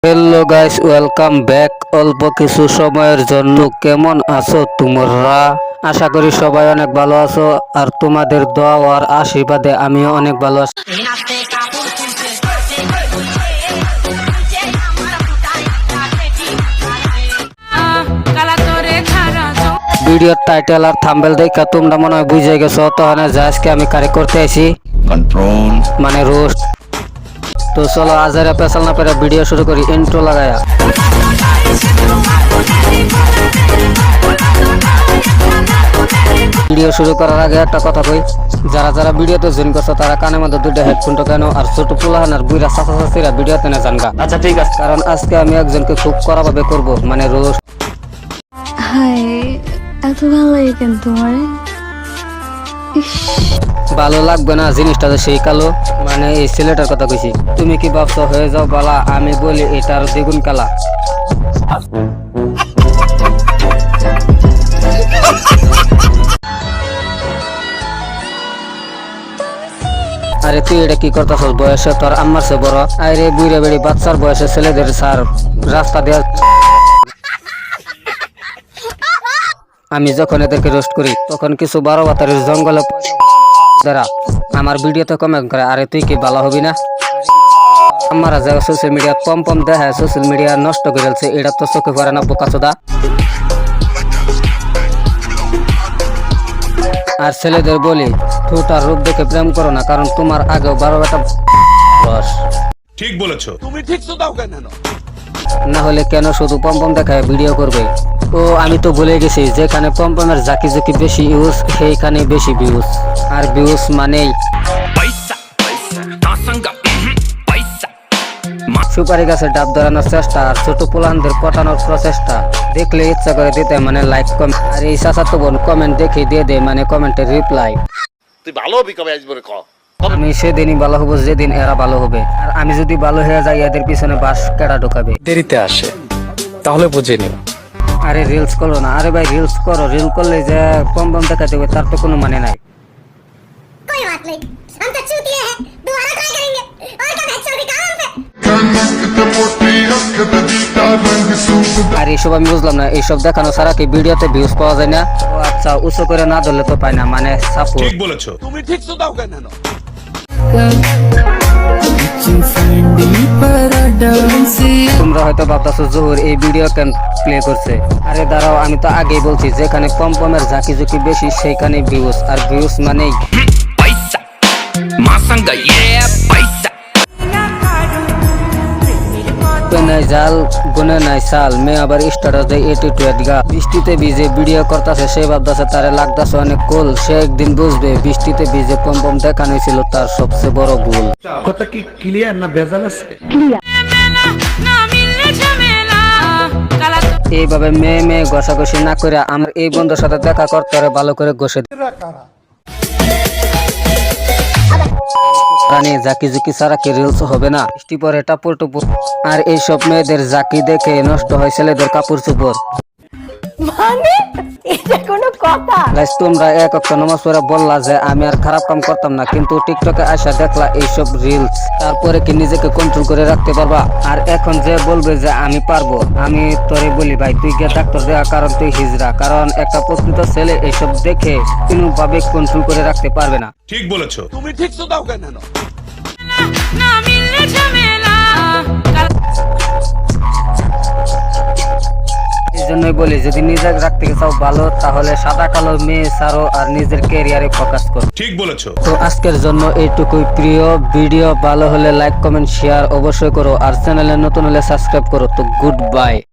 Hello guys, welcome back. অল্প কিছু সময়ের জন্য কেমন আছো তোমরা? আশা করি সবাই অনেক ভালো আছো, আর তোমাদের দোয়া আর আশীর্বাদে আমিও অনেক ভালো আছি। ভিডিওর টাইটেল আর থাম্বনেল দেখে তোমরা মনে হয় বুঝে গেছো তখন যে আজকে আমি কারেক্ট করতে আইছি कंट्रोल মানে রোস্ট। তো চলো আজারে পেছাল না পেরে ভিডিও শুরু করি ইন্ট্রো লাগায়া। ভিডিও শুরু করার আগে একটা কথা কই, যারা যারা ভিডিওতে জয়েন করছো তারা কানের মধ্যে দুইটা হেডফোনটা কেন, আর ছোট পোলাহান আর বুইরা চাচা চাচিরা ভিডিওতে না জানগা। अच्छा ठीक है। কারণ আজকে আমি একজনকে খুব কড়াভাবে করব, মানে রোস্ট। হাই, এত ভালো লাগে কেন তোমার? ইস, ভালো লাগবে না জিনিসটা তো সেই কালো, মানে এই ছেলেটার কথা কইছি। তুমি কি ভাবছো হয়ে যাও বালা? আমি বলি এটার দ্বিগুণ কালা। আরে তুই এটা কি করতেছস? বয়সে তোর আম্মার সে বড়। আরে বুড়ে বেড়ি বাচ্চার বয়সে ছেলেদের স্যার রাস্তা দেওয়া। আমি যখন এদেরকে রোস্ট করি তখন কিছু 12 বাতারের জঙ্গলে যারা আমার ভিডিওতে কমেন্ট করে, আরে তুই কি ভালো হবি না? আমার জায়গা সোশ্যাল মিডিয়া পম দেখায়, সোশ্যাল মিডিয়া নষ্ট করে ফেলছে। এটা তো চোখে পড়ে না বোকাচোদা। আর ছেলেদের বলি, ঠোঁটার রূপ দেখে প্রেম করো না, কারণ তোমার আগেও 12 বেটা রস। ঠিক বলেছো। না হলে কেন শুধু পম দেখায় ভিডিও করবে? ও আমি তো ভুলে গেছি, যেখানে পমের জাকি জাকি বেশি ইউজ সেইখানে বেশি ভিউজ, আর ভিউজ মানেই पैसा पैसा तासंगा पैसा সুপারি গাছের ডাব ধরানোর চেষ্টা আর ছোট পোলানদের পটানোর প্রচেষ্টা দেখলে ইচ্ছা করে দিতে, মানে লাইক কমেন্ট। আর এই চাচাতো বোন কমেন্ট দেখে দিয়ে দেয়, মানে কমেন্টের রিপ্লাই। তুই ভালো হবি কবে আসবে ক আমি সেদিনই ভালো হবো যেদিন এরা ভালো হবে, আর আমি যদি ভালো হয়ে যাই এদের পিছনে বাস কেডা ঢোকাবে? দেরিতে আসে, তাহলে বুঝে নিও। আরে রিলস করো না, আরে ভাই রিলস করো। রিল করলে যে পম দেখা দেবে তার তো কোনো মানে নাই। कोई बात नहीं, हम तो चूतिए हैं, दोबारा ट्राई करेंगे और क्या बहस चल रही काम पे। আর এইসব আমি বুঝলাম না, এইসব দেখানো ছাড়া কি ভিডিওতে ভিউজ পাওয়া যায় না? ও আচ্ছা, উঁচু করে না ধরলে তো পায় না, মানে সাপোর্ট। ঠিক বলেছো। তুমি ঠিক শুধাও কেন? তোমরা হয়তো ভাবতেছো জহুর এই ভিডিও কেন প্লে করছে। আরে দাঁড়াও, আমি তো আগেই বলছি যেখানে পমের ঝাঁকি ঝুঁকি বেশি সেইখানে ভিউজ, আর ভিউজ মানেই पैसा मासंगा ये पैसा নাই জাল গুনে নাই সাল মেয়ে আবার স্ট্যাটাস দেয় এটিটিউড গা। বৃষ্টিতে ভিজে ভিডিও করতেছে, সে ভাবতেছে তারে লাগতেছে অনেক কুল। সে একদিন বুঝবে বৃষ্টিতে ভিজে পম দেখানো ছিল তার সবচেয়ে বড় ভুল। কথা কি ক্লিয়ার না ভেজাল আছে? এইভাবে মেয়ে ঘষাঘষি না করে আমার এই বন্ধুর সাথে দেখা করতে হবে, ভালো করে ঘষে প্রাণী জাকি জুকি ছাড়া কি রিলস হবে না? বৃষ্টি পরে টাপুর টুপুর, আর এইসব মেয়েদের জাকি দেখে নষ্ট হয় ছেলেদের কাপড় চোপড়। মানে এটা কোনো কথা? গাইস, তোমরা এক ওয়াক্ত নামাজ পড়ে বললা যে আমি আর খারাপ কাম করতাম না, কিন্তু টিকটকে আসা দেখলা এইসব রিলস, তারপরে কি নিজেকে কন্ট্রোল করে রাখতে পারবা? আর এখন যে বলবে যে আমি পারবো, আমি তোরে বলি ভাই তুই গিয়ে ডাক্তার দেখা, কারণ তুই হিজড়া। কারণ একটা প্রকৃত ছেলে এইসব দেখে কোনোভাবে কন্ট্রোল করে রাখতে পারবে না। ঠিক বলেছো। তুমি ঠিক শুধাও কেন? এই জন্যই বলি, যদি নিজে রাখতে চাও ভালো, তাহলে সাদা কালো মেয়ে ছাড়ো আর নিজের ক্যারিয়ারে ফোকাস করো। ঠিক বলেছো। তো আজকের জন্য এইটুকুই। প্রিয় ভিডিও ভালো হলে লাইক কমেন্ট শেয়ার অবশ্যই করো, আর চ্যানেলে নতুন হলে সাবস্ক্রাইব করো। তো গুড বাই।